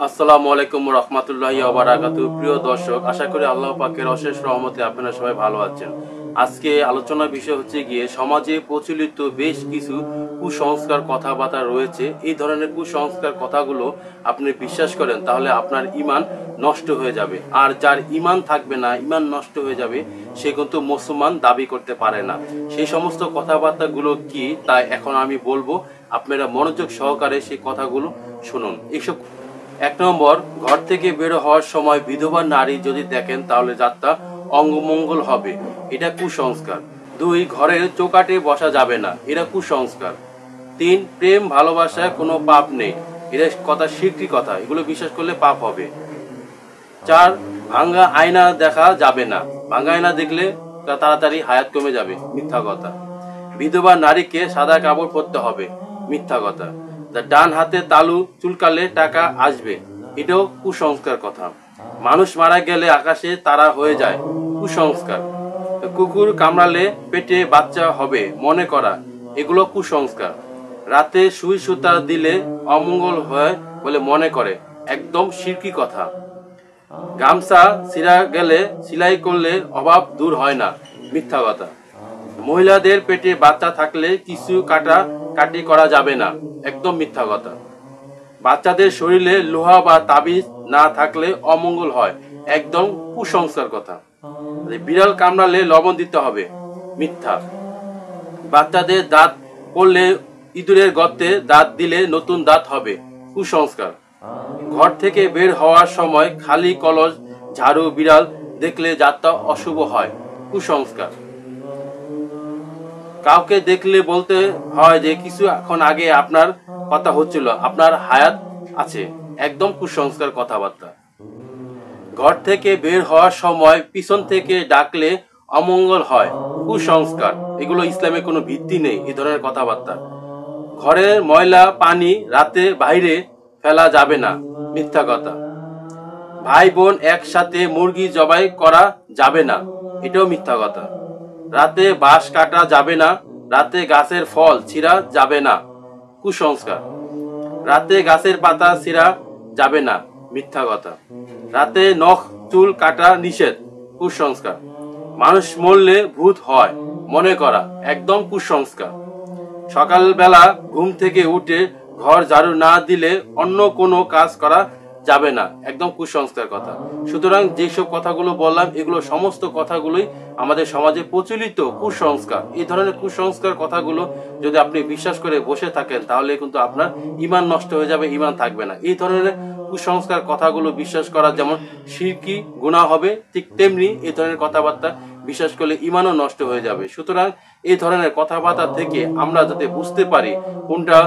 আসসালামু আলাইকুম রহমতুল্লাহি ওয়া বারাকাতুহু। প্রিয় দর্শক, আশা করি আল্লাহ পাকের অশেষ রহমতে আপনারা সবাই ভালো আছেন। আজকে আলোচনার বিষয় হচ্ছে গিয়ে সমাজে প্রচলিত বেশ কিছু কুসংস্কার কথাবার্তা রয়েছে। এই ধরনের কুসংস্কার কথাগুলো আপনি বিশ্বাস করেন তাহলে আপনার ঈমান নষ্ট হয়ে যাবে, আর যার ঈমান থাকবে না, ঈমান নষ্ট হয়ে যাবে, সে কিন্তু মুসলমান দাবি করতে পারে না। সেই সমস্ত কথাবার্তাগুলো কি তা এখন আমি বলবো, আপনারা মনোযোগ সহকারে সেই কথাগুলো শুনুন। এইসব 1 নম্বর, ঘর থেকে বের হওয়ার সময় বিধবা নারী যদি দেখেন তাহলে যাত্রা অঙ্গমঙ্গল হবে, এটা কুসংস্কার। 2, ঘরের চৌকাঠে বসা যাবে না, এটা কুসংস্কার। 3, প্রেম ভালোবাসায় কোনো পাপ নেই, এটা কথা শিরকি কথা, এগুলো বিশ্বাস করলে পাপ হবে। 4, ভাঙ্গা আয়না দেখা যাবে না, ভাঙ্গা আয়না দেখলে তাড়াতাড়ি হায়াত কমে যাবে, মিথ্যা কথা। বিধবা নারীকে সাদা কাপড় পরতে হবে, মিথ্যা কথা। ডান হাতে তালু চুলকালে টাকা আসবে, এটাও কুসংস্কার কথা। মানুষ মারা গেলে আকাশে তারা হয়ে যায়, কুসংস্কার। কুকুর কামড়ালে পেটে বাচ্চা হবে মনে করা, এগুলো কুসংস্কার। রাতে সুই সুতা দিলে অমঙ্গল হয় বলে মনে করে, একদম শিরকি কথা। গামছা ছিঁড়া গেলে সেলাই করলে অভাব দূর হয় না, মিথ্যা কথা। মহিলাদের পেটে বাচ্চা থাকলে কিছু কাটাকাটি করা যাবে না, একদম মিথ্যা কথা। বাচ্চাদের শরীরে লোহা বা তাবিজ না থাকলে অমঙ্গল হয়, একদম কুসংস্কার কথা। বিড়াল কামড়ালে লবণ দিতে হবে, মিথ্যা। বাচ্চাদের দাঁত পড়লে ইঁদুরের গর্তে দাঁত দিলে নতুন দাঁত হবে, কুসংস্কার। ঘর থেকে বের হওয়ার সময় খালি কলস ঝাড়ু বিড়াল দেখলে যাত্রা অশুভ হয়, কুসংস্কার। কাউকে দেখলে বলতে হয় যে কিছু এখন আগে আপনার কথা হচ্ছিল, আপনার হায়াত আছে, একদম কুসংস্কার কথাবার্তা। ঘর থেকে বের হওয়ার সময় পিছন থেকে ডাকলে অমঙ্গল হয়, কুসংস্কার। এগুলো ইসলামে কোনো ভিত্তি নেই, এই ধরনের কথাবার্তা। ঘরের ময়লা পানি রাতে বাইরে ফেলা যাবে না, মিথ্যা কথা। ভাই বোন একসাথে মুরগি জবাই করা যাবে না, এটাও মিথ্যা কথা। রাতে বাঁশ কাটা যাবে না, রাতে গাছের ফল ছিঁড়া যাবে না, কুসংস্কার। রাতে গাছের পাতা ছিঁড়া যাবে না, মিথ্যা কথা। রাতে নখ চুল কাটা নিষেধ, কুসংস্কার। মানুষ মরলে ভূত হয় মনে করা, একদম কুসংস্কার। সকালবেলা ঘুম থেকে উঠে ঘর ঝাড়ু না দিলে অন্য কোনো কাজ করা যাবে না, একদম কুসংস্কার কথা। সুতরাং যেসব কথাগুলো বললাম, এগুলো সমস্ত কথাগুলোই আমাদের সমাজে প্রচলিত কুসংস্কার। এই ধরনের কুসংস্কার কথাগুলো যদি আপনি বিশ্বাস করে বসে থাকেন তাহলে কিন্তু আপনার ঈমান নষ্ট হয়ে যাবে, ঈমান থাকবে না। এই ধরনের কুসংস্কার কথাগুলো বিশ্বাস করা যেমন শিরকি গুনাহ হবে, ঠিক তেমনি এই ধরনের কথাবার্তা বিশ্বাস করলে ঈমানও নষ্ট হয়ে যাবে। সুতরাং এই ধরনের কথাবার্তা থেকে আমরা যাতে বুঝতে পারি কোনটা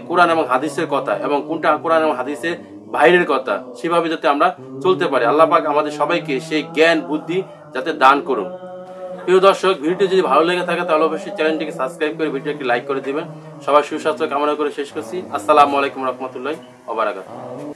কোরআন এবং হাদিসের কথা এবং কোনটা কোরআন এবং হাদিসের বাইরের কথা, সেভাবে যাতে আমরা চলতে পারি। আল্লাহ পাক আমাদের সবাইকে সেই জ্ঞান বুদ্ধি যাতে দান করুন। প্রিয় দর্শক, ভিডিওটি যদি ভালো লেগে থাকে তাহলে অবশ্যই চ্যানেলটিকে সাবস্ক্রাইব করে ভিডিওটি লাইক করে দিবেন। সবাই সুস্বাস্থ্য কামনা করে শেষ করছি। আসসালামু আলাইকুম রহমতুল্লাহি ওয়া বারাকাতুহু।